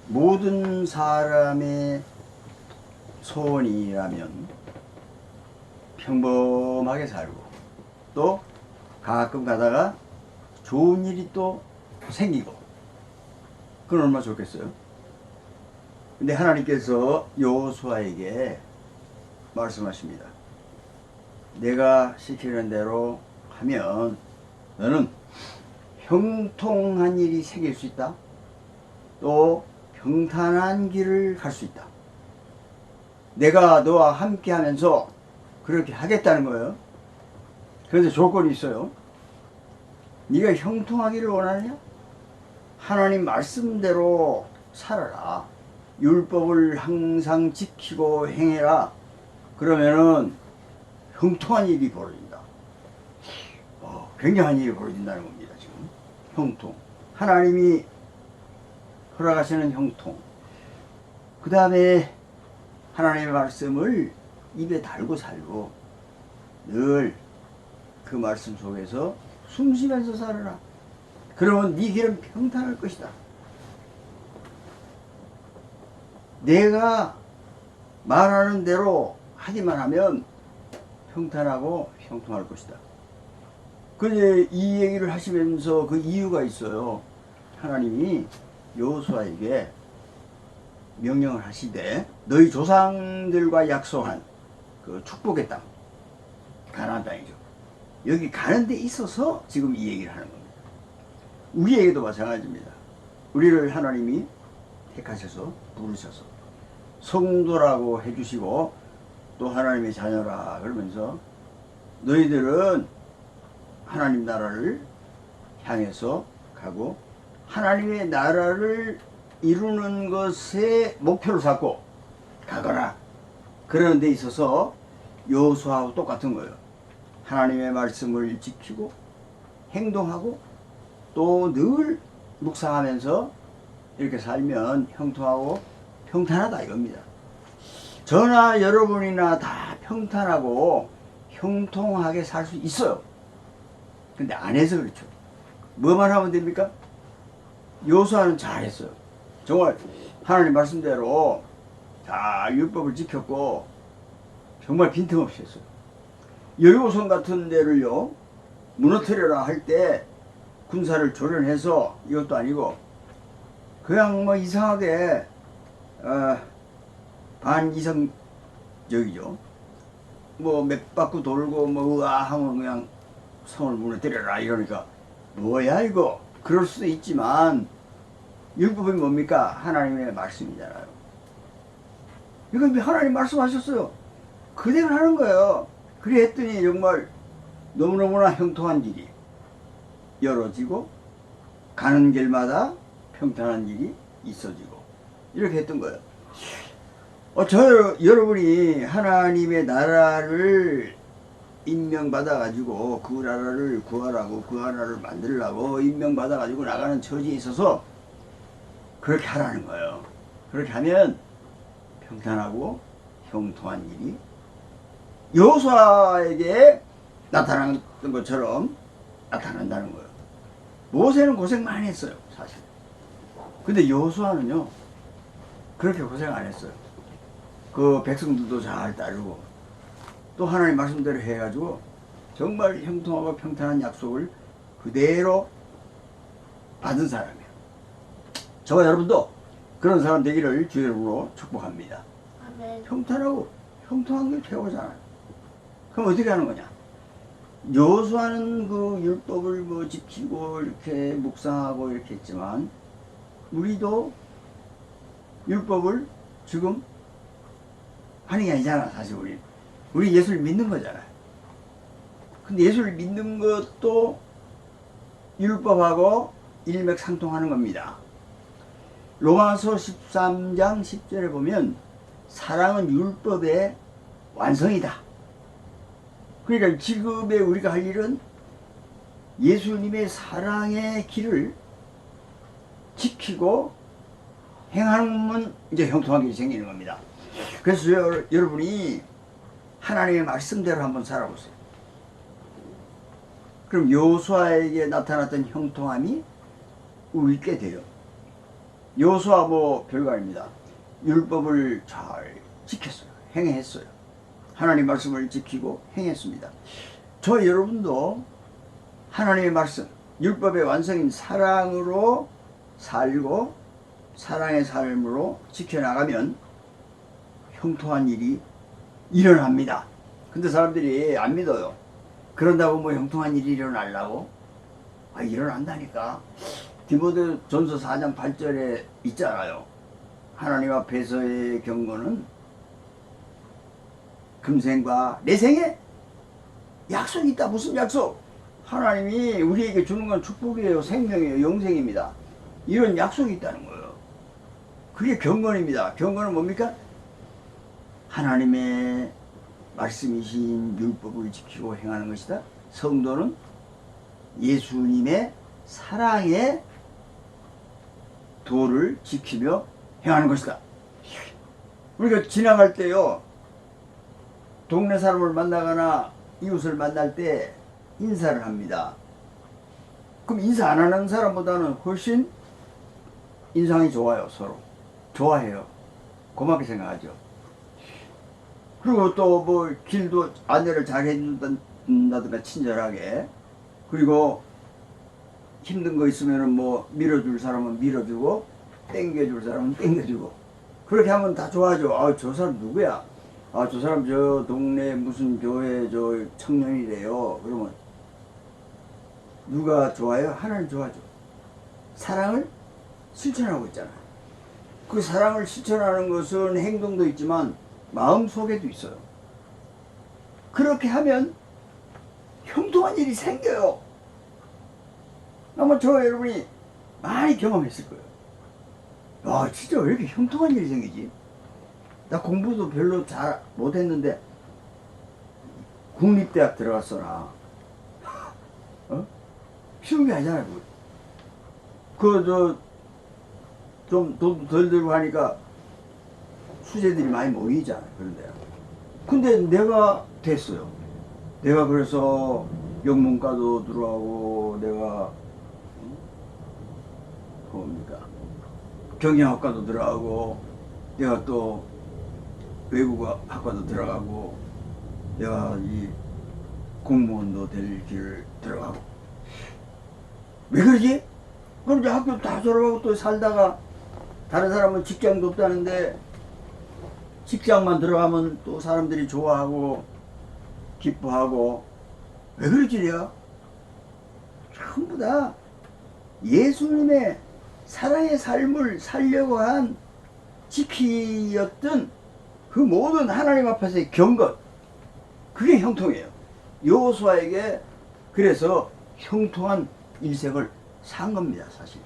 모든 사람의 소원이라면 평범하게 살고 또 가끔 가다가 좋은 일이 또 생기고 그건 얼마나 좋겠어요. 근데 하나님께서 여호수아에게 말씀하십니다. 내가 시키는 대로 하면 너는 형통한 일이 생길 수 있다. 또 평탄한 길을 갈 수 있다. 내가 너와 함께 하면서 그렇게 하겠다는 거예요. 그런데 조건이 있어요. 네가 형통하기를 원하느냐? 하나님 말씀대로 살아라. 율법을 항상 지키고 행해라. 그러면은 형통한 일이 벌어진다. 굉장한 일이 벌어진다는 겁니다. 지금 형통. 하나님이 허락하시는 형통. 그 다음에 하나님의 말씀을 입에 달고 살고 늘 그 말씀 속에서 숨쉬면서 살아라. 그러면 네 길은 평탄할 것이다. 내가 말하는 대로 하기만 하면 평탄하고 형통할 것이다. 근데 이 얘기를 하시면서 그 이유가 있어요. 하나님이 여호수아에게 명령을 하시되 너희 조상들과 약속한 그 축복의 땅, 가나안 땅이죠. 여기 가는 데 있어서 지금 이 얘기를 하는 겁니다. 우리에게도 마찬가지입니다. 우리를 하나님이 택하셔서 부르셔서 성도라고 해주시고 또 하나님의 자녀라 그러면서 너희들은 하나님 나라를 향해서 가고 하나님의 나라를 이루는 것에 목표를 잡고 가거라. 그러는 데 있어서 여호수아하고 똑같은 거예요. 하나님의 말씀을 지키고 행동하고 또 늘 묵상하면서 이렇게 살면 형통하고 평탄하다 이겁니다. 저나 여러분이나 다 평탄하고 형통하게 살 수 있어요. 근데 안 해서 그렇죠. 뭐만 하면 됩니까? 여호수아는 잘했어요. 정말 하나님 말씀대로 다 율법을 지켰고 정말 빈틈없이 했어요. 여리고성 같은 데를요 무너뜨려라 할 때 군사를 조련해서 이것도 아니고 그냥 뭐 이상하게 반이성적이죠. 뭐 몇 바퀴 돌고 뭐 으아하면 그냥 성을 무너뜨려라 이러니까 뭐야 이거. 그럴 수도 있지만 율법이 뭡니까? 하나님의 말씀이잖아요. 이건 하나님 말씀하셨어요. 그대로 하는 거예요. 그래 했더니 정말 너무너무나 형통한 길이 열어지고 가는 길마다 평탄한 일이 있어지고 이렇게 했던 거예요. 여러분이 하나님의 나라를 임명받아 가지고 그 나라를 구하라고 그 나라를 만들라고 임명받아 가지고 나가는 처지에 있어서 그렇게 하라는 거예요. 그렇게 하면 평탄하고 형통한 일이 여호수아에게 나타났던 것처럼 나타난다는 거예요. 모세는 고생 많이 했어요, 사실. 근데 여호수아는요 그렇게 고생 안 했어요. 그 백성들도 잘 따르고 또 하나님 말씀대로 해가지고 정말 형통하고 평탄한 약속을 그대로 받은 사람이에요. 저와 여러분도 그런 사람 되기를 주의 이름으로 축복합니다. 아멘. 평탄하고 형통한 게 최고잖아요. 그럼 어떻게 하는 거냐? 여호수아는 그 율법을 뭐 지키고 이렇게 묵상하고 이렇게 했지만 우리도 율법을 지금 하는 게 아니잖아. 사실 우리 예수를 믿는 거잖아요. 근데 예수를 믿는 것도 율법하고 일맥상통하는 겁니다. 로마서 13장 10절에 보면 사랑은 율법의 완성이다. 그러니까 지금의 우리가 할 일은 예수님의 사랑의 길을 지키고 행하면 이제 형통한 길이 생기는 겁니다. 그래서 여러분이 하나님의 말씀대로 한번 살아보세요. 그럼 여호수아에게 나타났던 형통함이 우리께 돼요. 여호수아 뭐 별거 아닙니다. 율법을 잘 지켰어요. 행했어요. 하나님 말씀을 지키고 행했습니다. 저 여러분도 하나님의 말씀, 율법의 완성인 사랑으로 살고 사랑의 삶으로 지켜나가면 형통한 일이 일어납니다. 근데 사람들이 안 믿어요. 그런다고 뭐 형통한 일이 일어나려고? 일어난다니까. 디모데전서 4장 8절에 있잖아요. 하나님 앞에서의 경고는 금생과 내생에 약속이 있다. 무슨 약속? 하나님이 우리에게 주는 건 축복이에요. 생명이에요. 영생입니다. 이런 약속이 있다는 거예요. 그게 경건입니다. 경건은 뭡니까? 하나님의 말씀이신 율법을 지키고 행하는 것이다. 성도는 예수님의 사랑의 도를 지키며 행하는 것이다. 우리가 지나갈 때요, 동네 사람을 만나거나 이웃을 만날 때 인사를 합니다. 그럼 인사 안 하는 사람보다는 훨씬 인상이 좋아요. 서로 좋아해요. 고맙게 생각하죠. 그리고 또 뭐 길도 안내를 잘 해준다든가 친절하게, 그리고 힘든 거 있으면은 뭐 밀어줄 사람은 밀어주고 땡겨줄 사람은 땡겨주고, 그렇게 하면 다 좋아하죠. 저 사람 누구야? 저 사람 저 동네 무슨 교회 저 청년이래요. 그러면 누가 좋아해요? 하나님 좋아하죠. 사랑을 실천하고 있잖아요. 그 사랑을 실천하는 것은 행동도 있지만 마음 속에도 있어요. 그렇게 하면 형통한 일이 생겨요. 아마 저 여러분이 많이 경험했을 거예요. 진짜 왜 이렇게 형통한 일이 생기지? 나 공부도 별로 잘 못했는데 국립대학 들어갔어 나. 쉬운 게 아니잖아요. 좀 돈 덜 들고 하니까 수재들이 많이 모이잖아요. 그런데. 근데 내가 됐어요. 내가 그래서 영문과도 들어가고, 내가 뭡니까 경영학과도 들어가고, 내가 또 외국어학과도 들어가고, 내가 이 공무원도 될 길을 들어가고. 왜 그러지? 그럼 이제 학교 다 졸업하고 또 살다가 다른 사람은 직장도 없다는데 직장만 들어가면 또 사람들이 좋아하고 기뻐하고. 왜 그러지 내가? 전부 다 예수님의 사랑의 삶을 살려고 한 지키였던 그 모든 하나님 앞에서의 경건, 그게 형통이에요. 여호수아에게 그래서 형통한 일생을 산 겁니다, 사실은.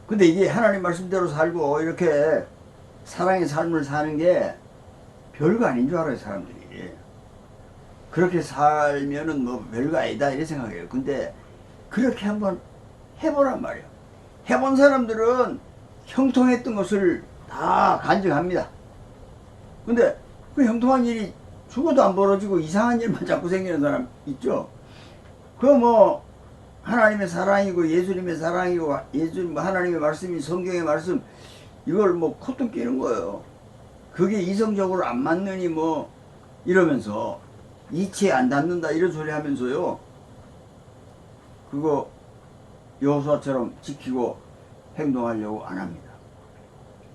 근데 이게 하나님 말씀대로 살고 이렇게 사랑의 삶을 사는 게 별거 아닌 줄 알아요, 사람들이. 그렇게 살면은 뭐 별거 아니다 이렇게 생각해요. 근데 그렇게 한번 해보란 말이에요. 해본 사람들은 형통했던 것을 다 간증합니다. 근데 그 형통한 일이 죽어도 안 벌어지고 이상한 일만 자꾸 생기는 사람 있죠. 그거 뭐 하나님의 사랑이고 예수님의 사랑이고 예수님 하나님의 말씀이 성경의 말씀, 이걸 뭐 콧등 끼는 거예요. 그게 이성적으로 안 맞느니 뭐 이러면서 이치에 안 닿는다 이런 소리 하면서요, 그거 여호수아처럼 지키고 행동하려고 안 합니다.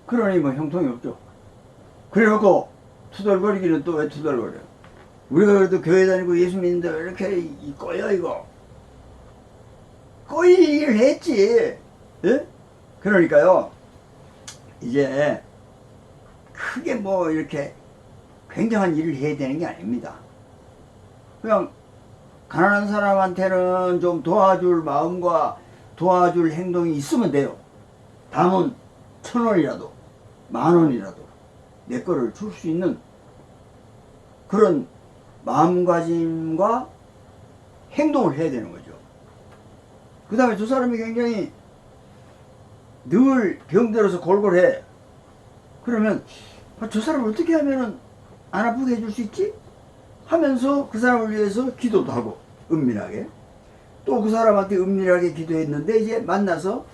그러니 뭐 형통이 없죠. 그래놓고 투덜거리기는 또 왜 투덜거려요? 우리가 그래도 교회 다니고 예수 믿는데 왜 이렇게 꼬여 이거? 꼬일 일을 했지. 예? 그러니까요, 이제 크게 뭐 이렇게 굉장한 일을 해야 되는 게 아닙니다. 그냥 가난한 사람한테는 좀 도와줄 마음과 도와줄 행동이 있으면 돼요. 담은 1,000원이라도 10,000원이라도 내 거를 줄 수 있는 그런 마음가짐과 행동을 해야 되는 거죠. 그 다음에 저 사람이 굉장히 늘 병들어서 골골해. 그러면 저 사람을 어떻게 하면은 안 아프게 해줄 수 있지? 하면서 그 사람을 위해서 기도도 하고 은밀하게, 또 그 사람한테 은밀하게 기도했는데 이제 만나서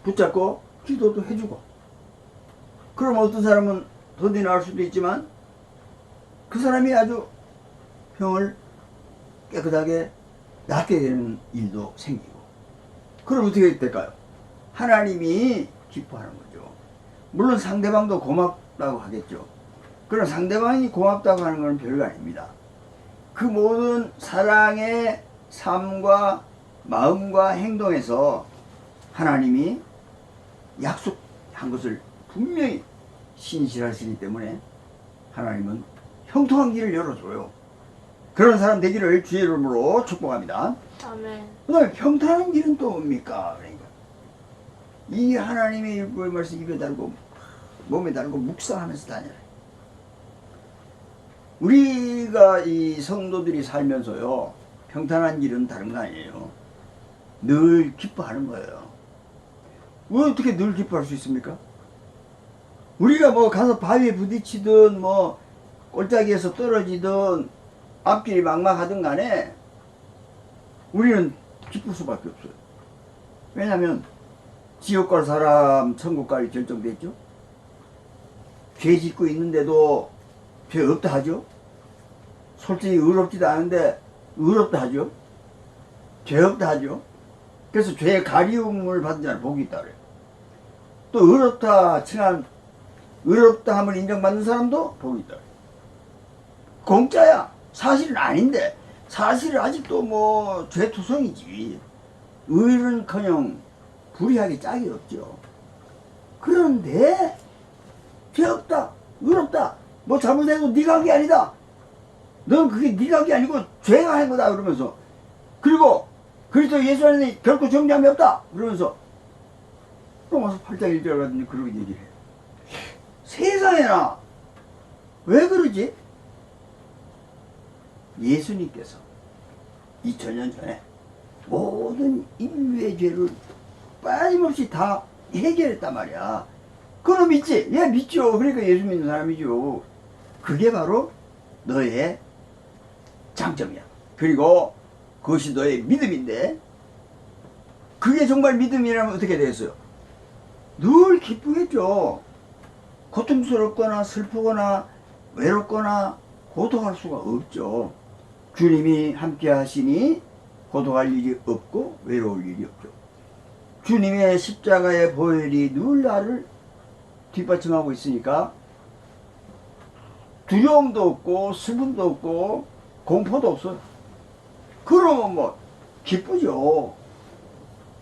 붙잡고 기도도 해주고. 그럼 어떤 사람은 더디 나을 수도 있지만 그 사람이 아주 병을 깨끗하게 낫게 되는 일도 생기고. 그럼 어떻게 될까요? 하나님이 기뻐하는 거죠. 물론 상대방도 고맙다고 하겠죠. 그러나 상대방이 고맙다고 하는 건 별거 아닙니다. 그 모든 사랑의 삶과 마음과 행동에서 하나님이 약속한 것을 분명히 신실하시기 때문에 하나님은 형통한 길을 열어줘요. 그런 사람 되기를 주의 이름으로 축복합니다. 아멘. 그 다음에 평탄한 길은 또 뭡니까? 그러니까 이 하나님의 율법의 말씀 입에 달고 몸에 달고 묵상하면서 다녀요. 우리가 이 성도들이 살면서요, 평탄한 길은 다른 거 아니에요. 늘 기뻐하는 거예요. 왜 어떻게 늘 기뻐할 수 있습니까? 우리가 뭐 가서 바위에 부딪히든 뭐 골짜기에서 떨어지든 앞길이 막막하든 간에 우리는 기쁠 수밖에 없어요. 왜냐하면 지옥 갈 사람 천국 갈 결정됐죠. 죄 짓고 있는데도 죄 없다 하죠. 솔직히 의롭지도 않은데 의롭다 하죠. 죄 없다 하죠. 그래서 죄의 가리움을 받은 자는 복이 있다 그래요. 또 의롭다 칭한 의롭다 함을 인정받는 사람도 복이 있다 그래요. 공짜야. 사실은 아닌데 사실은 아직도 뭐 죄투성이지. 의는커녕 불의하게 짝이 없죠. 그런데 죄 없다, 의롭다, 뭐 잘못해도 네가 한 게 아니다. 넌 그게 네가 한 게 아니고 죄가 한 거다 그러면서, 그리고 그리스도 예수 안에 결코 정죄함이 없다 그러면서 로마서 8장 1절 같은 그렇게 얘기를 해요. 세상에나 왜 그러지? 예수님께서 2000년 전에 모든 인류의 죄를 빠짐없이 다 해결했단 말이야. 그럼 믿지? 예, 믿죠. 그러니까 예수 믿는 사람이죠. 그게 바로 너의 장점이야. 그리고 그것이 너의 믿음인데, 그게 정말 믿음이라면 어떻게 되겠어요? 늘 기쁘겠죠. 고통스럽거나 슬프거나 외롭거나 고통할 수가 없죠. 주님이 함께 하시니 고통할 일이 없고 외로울 일이 없죠. 주님의 십자가의 보혈이 늘 나를 뒷받침하고 있으니까 두려움도 없고 슬픔도 없고 공포도 없어요. 그러면 뭐 기쁘죠.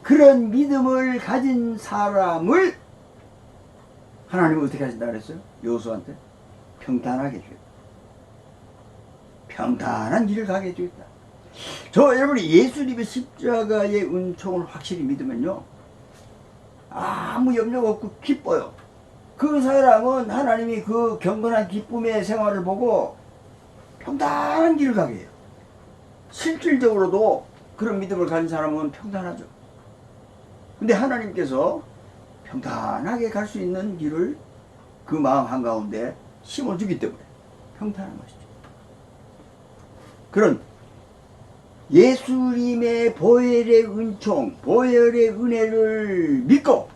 그런 믿음을 가진 사람을 하나님은 어떻게 하신다 그랬어요? 여호수아한테 평탄하게 해주겠다. 평탄한 길을 가게 해주겠다. 저 여러분이 예수님의 십자가의 은총을 확실히 믿으면요, 아무 염려가 없고 기뻐요. 그 사람은 하나님이 그 경건한 기쁨의 생활을 보고 평탄한 길을 가게 해요. 실질적으로도 그런 믿음을 가진 사람은 평탄하죠. 근데 하나님께서 평탄하게 갈 수 있는 길을 그 마음 한가운데 심어주기 때문에 평탄한 것이죠. 그런 예수님의 보혈의 은총, 보혈의 은혜를 믿고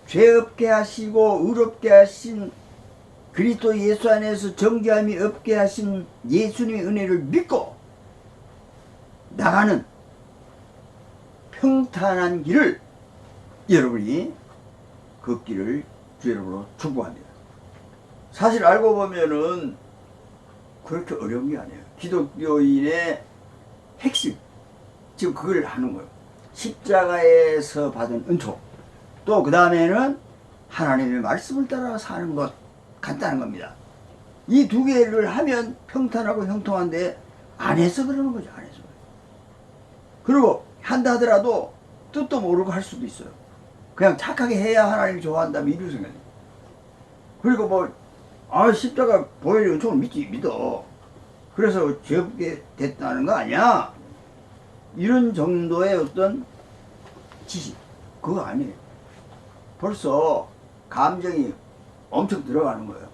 죄 없게 하시고 의롭게 하신 그리스도 예수 안에서 정죄함이 없게 하신 예수님의 은혜를 믿고 나가는 평탄한 길을 여러분이 걷기를 주 여러분으로 축복합니다. 사실 알고 보면은 그렇게 어려운 게 아니에요. 기독교인의 핵심, 지금 그걸 하는 거예요. 십자가에서 받은 은총, 또 그 다음에는 하나님의 말씀을 따라 사는 것, 간단한 겁니다. 이 두 개를 하면 평탄하고 형통한데 안 해서 그러는 거죠. 안 해서. 그리고 한다 하더라도 뜻도 모르고 할 수도 있어요. 그냥 착하게 해야 하나님이 좋아한다, 이런 생각이에요. 그리고 뭐 십자가 보혈의 은총을 믿어. 그래서 죄 없게 됐다는 거 아니야? 이런 정도의 어떤 지식, 그거 아니에요. 벌써 감정이 엄청 들어가는 거예요.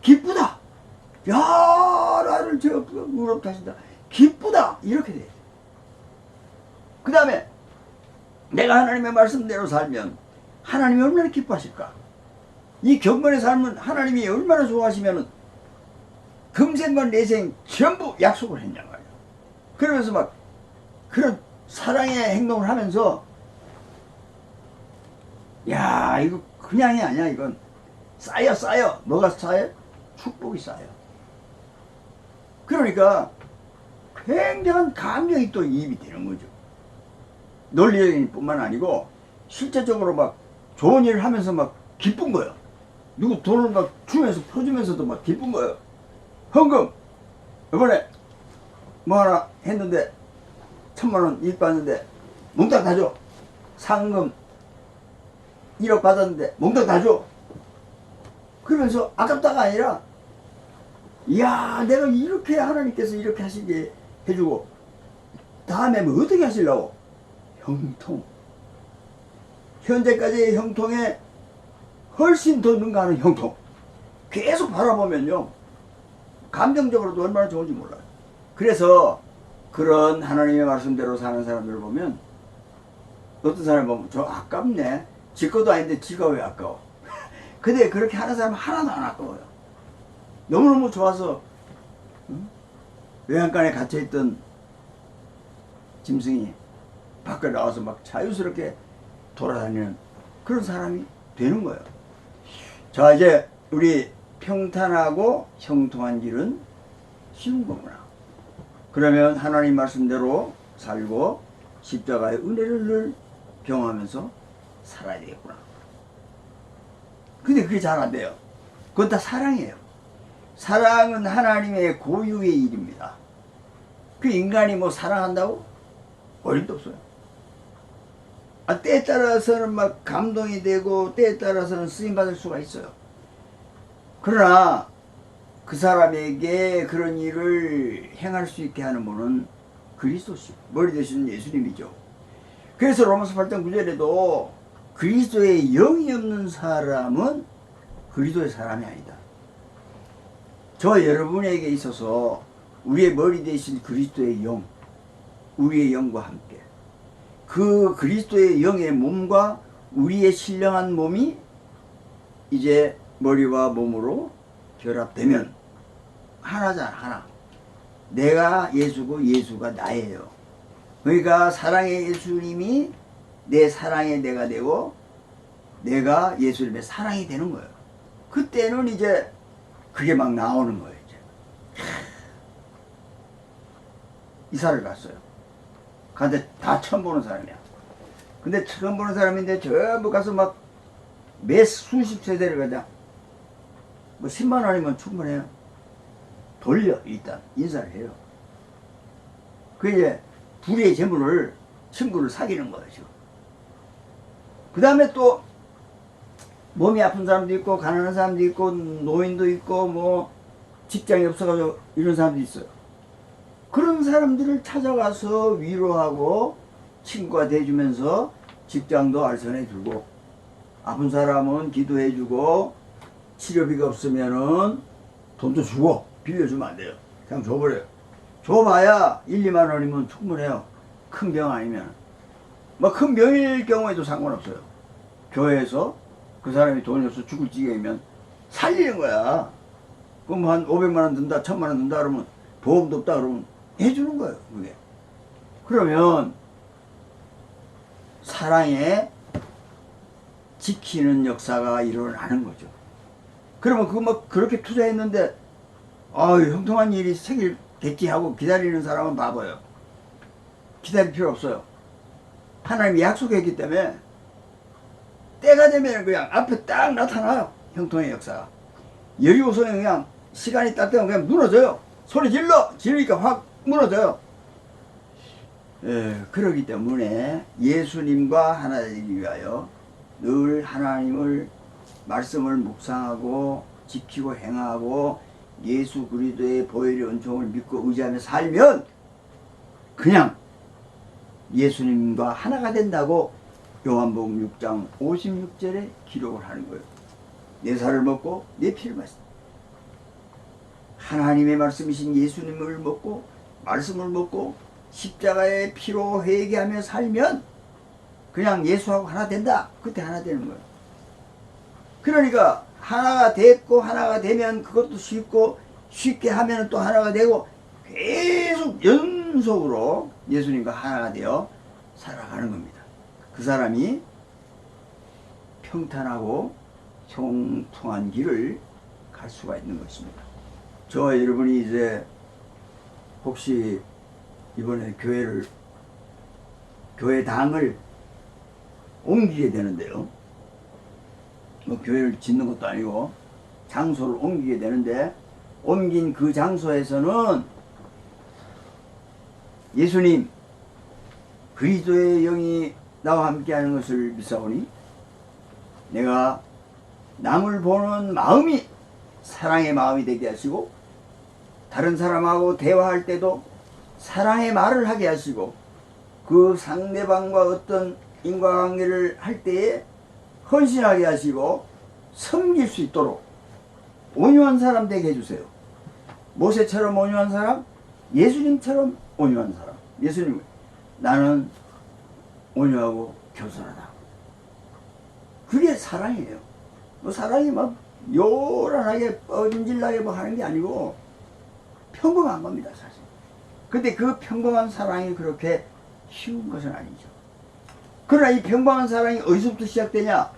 기쁘다! 야, 나를 죄 없게 의롭다 하신다. 기쁘다! 이렇게 돼. 그 다음에 내가 하나님의 말씀대로 살면 하나님이 얼마나 기뻐하실까? 이 경건의 삶은 하나님이 얼마나 좋아하시면은 금생과 내생 전부 약속을 했냐 말이야. 그러면서 막 그런 사랑의 행동을 하면서 야 이거 그냥이 아니야. 이건 쌓여. 뭐가 쌓여? 축복이 쌓여. 그러니까 굉장한 감정이 또 이입이 되는 거죠. 논리적인 뿐만 아니고 실제적으로 막 좋은 일을 하면서 막 기쁜 거예요. 누구 돈을 막 주면서 퍼주면서도 막 기쁜 거예요. 헌금 이번에 뭐 하나 했는데 1,000,000원 일 받는데 몽땅 다 줘. 상금 1억 받았는데 몽땅 다 줘. 그러면서 아깝다가 아니라 이야 내가 이렇게 하나님께서 이렇게 하시게 해주고 다음에 뭐 어떻게 하시려고 형통 현재까지의 형통에 훨씬 더 능가하는 형통 계속 바라보면요 감정적으로도 얼마나 좋은지 몰라요. 그래서 그런 하나님의 말씀대로 사는 사람들을 보면 어떤 사람을 보면 저 아깝네. 지 것도 아닌데 지가 왜 아까워. 근데 그렇게 하는 사람은 하나도 안 아까워요. 너무너무 좋아서 외양간에 갇혀있던 짐승이 밖에 나와서 막 자유스럽게 돌아다니는 그런 사람이 되는 거예요. 자 이제 우리 평탄하고 형통한 길은 쉬운 거구나. 그러면 하나님 말씀대로 살고 십자가의 은혜를 늘 경험하면서 살아야 되겠구나. 근데 그게 잘 안 돼요. 그건 다 사랑이에요. 사랑은 하나님의 고유의 일입니다. 그 인간이 뭐 사랑한다고? 어림도 없어요. 때에 따라서는 막 감동이 되고 때에 따라서는 쓰임받을 수가 있어요. 그러나 그 사람에게 그런 일을 행할 수 있게 하는 분은 그리스도시고 머리 되시는 예수님이죠. 그래서 로마서 8장 9절에도 그리스도의 영이 없는 사람은 그리스도의 사람이 아니다. 저 여러분에게 있어서 우리의 머리 되신 그리스도의 영, 우리의 영과 함께 그 그리스도의 영의 몸과 우리의 신령한 몸이 이제 머리와 몸으로 결합되면 하나잖아. 하나. 내가 예수고 예수가 나예요. 그러니까 사랑의 예수님이 내 사랑의 내가 되고 내가 예수님의 사랑이 되는 거예요. 그때는 이제 그게 막 나오는 거예요. 이제 이사를 갔어요. 근데 다 처음 보는 사람이야. 근데 처음 보는 사람인데 전부 가서 막 매 수십 세대를 가자. 뭐 10만 원이면 충분해요. 돌려 일단 인사를 해요. 그 이제 불의의 재물을 친구를 사귀는 거죠. 그 다음에 또 몸이 아픈 사람도 있고 가난한 사람도 있고 노인도 있고 뭐 직장이 없어가지고 이런 사람도 있어요. 그런 사람들을 찾아가서 위로하고 친구가 돼주면서 직장도 알선해 주고 아픈 사람은 기도해 주고 치료비가 없으면은 돈도 주고 빌려주면 안 돼요. 그냥 줘버려요. 줘봐야 1, 2만 원이면 충분해요. 큰 병 아니면. 뭐 큰 병일 경우에도 상관없어요. 교회에서 그 사람이 돈이 없어 죽을 지경이면 살리는 거야. 그럼 한 500만 원 든다, 1,000만 원 든다 그러면 보험도 없다 그러면 해주는 거예요. 그게. 그러면 사랑에 지키는 역사가 일어나는 거죠. 그러면 그거 막 그렇게 투자했는데 형통한 일이 생기겠지 하고 기다리는 사람은 바보예요. 기다릴 필요 없어요. 하나님이 약속했기 때문에 때가 되면 그냥 앞에 딱 나타나요. 형통의 역사가. 여리고성에 그냥 시간이 딱 되면 그냥 무너져요. 소리 지르니까 확 무너져요. 그러기 때문에 예수님과 하나 되기 위하여 늘 하나님을 말씀을 묵상하고 지키고 행하고 예수 그리스도의 보혈의 은총을 믿고 의지하며 살면 그냥 예수님과 하나가 된다고 요한복음 6장 56절에 기록을 하는 거예요. 내 살을 먹고 내 피를 마신다. 하나님의 말씀이신 예수님을 먹고 말씀을 먹고 십자가의 피로 회개하며 살면 그냥 예수하고 하나 된다. 그때 하나 되는 거예요. 그러니까 하나가 됐고 하나가 되면 그것도 쉽고 쉽게 하면 또 하나가 되고 계속 연속으로 예수님과 하나가 되어 살아가는 겁니다. 그 사람이 평탄하고 형통한 길을 갈 수가 있는 것입니다. 저와 여러분이 이제 혹시 이번에 교회당을 옮기게 되는데요. 뭐 교회를 짓는 것도 아니고 장소를 옮기게 되는데, 옮긴 그 장소에서는 예수님 그리스도의 영이 나와 함께하는 것을 믿사오니 내가 남을 보는 마음이 사랑의 마음이 되게 하시고, 다른 사람하고 대화할 때도 사랑의 말을 하게 하시고, 그 상대방과 어떤 인과관계를 할 때에 헌신하게 하시고 섬길 수 있도록 온유한 사람 되게 해주세요. 모세처럼 온유한 사람, 예수님처럼 온유한 사람. 예수님, 나는 온유하고 겸손하다. 그게 사랑이에요. 뭐 사랑이 막 요란하게 뻔질나게 뭐 하는 게 아니고 평범한 겁니다, 사실. 근데 그 평범한 사랑이 그렇게 쉬운 것은 아니죠. 그러나 이 평범한 사랑이 어디서부터 시작되냐?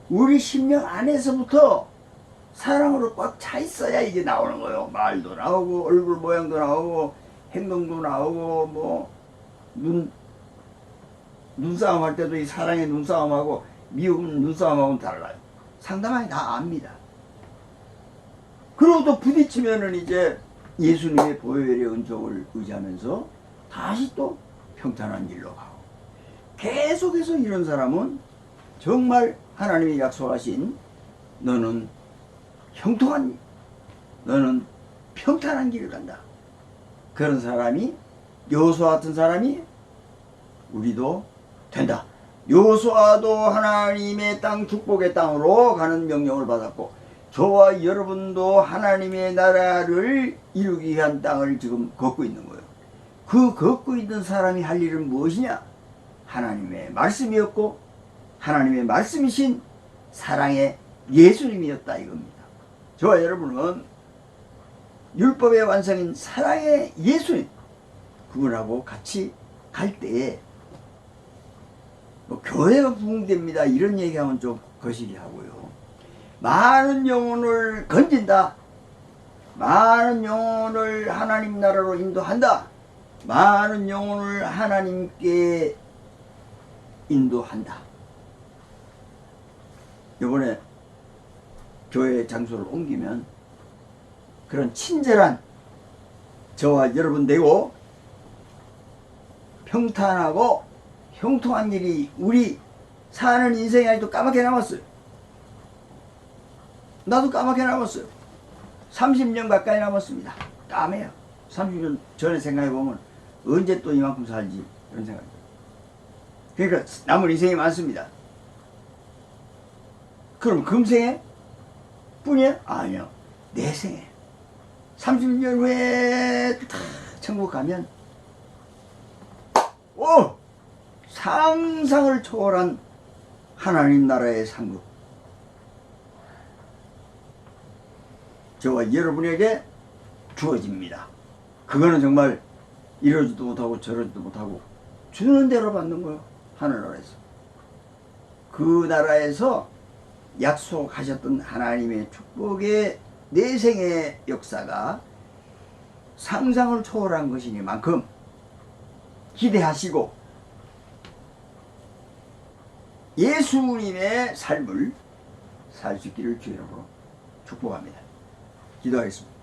우리 심령 안에서부터 사랑으로 꽉 차 있어야 이게 나오는 거예요. 말도 나오고 얼굴 모양도 나오고 행동도 나오고, 뭐 눈싸움 할 때도 이 사랑의 눈싸움하고 미움 눈싸움하고는 달라요. 상당하게 다 압니다. 그리고 또 부딪히면은 이제 예수님의 보혈의 은총을 의지하면서 다시 또 평탄한 길로 가고, 계속해서 이런 사람은 정말 하나님이 약속하신 너는 형통한, 너는 평탄한 길을 간다. 그런 사람이, 여호수아 같은 사람이 우리도 된다. 여호수아도 하나님의 땅, 축복의 땅으로 가는 명령을 받았고, 저와 여러분도 하나님의 나라를 이루기 위한 땅을 지금 걷고 있는 거예요. 그 걷고 있는 사람이 할 일은 무엇이냐? 하나님의 말씀이었고, 하나님의 말씀이신 사랑의 예수님이었다 이겁니다. 저와 여러분은 율법의 완성인 사랑의 예수님, 그분하고 같이 갈 때에 뭐 교회가 부흥됩니다 이런 얘기하면 좀 거시기 하고요. 많은 영혼을 건진다, 많은 영혼을 하나님 나라로 인도한다, 많은 영혼을 하나님께 인도한다. 이번에 교회 장소를 옮기면 그런 친절한 저와 여러분 되고 평탄하고 형통한 일이 우리 사는 인생이 아직도 까맣게 남았어요. 나도 까맣게 남았어요. 30년 가까이 남았습니다. 까매요. 30년 전에 생각해보면 언제 또 이만큼 살지 이런 생각이. 그러니까 남은 인생이 많습니다. 그럼 금생에 뿐이야? 아니요. 내 생에. 30년 후에 다 천국 가면 상상을 초월한 하나님 나라의 상급, 저와 여러분에게 주어집니다. 그거는 정말 이러지도 못하고 저러지도 못하고 주는 대로 받는 거예요. 하늘나라에서. 그 나라에서 약속하셨던 하나님의 축복의 내생의 역사가 상상을 초월한 것이니만큼 기대하시고 예수님의 삶을 살 수 있기를 주의 이름으로 축복합니다. 기도하겠습니다.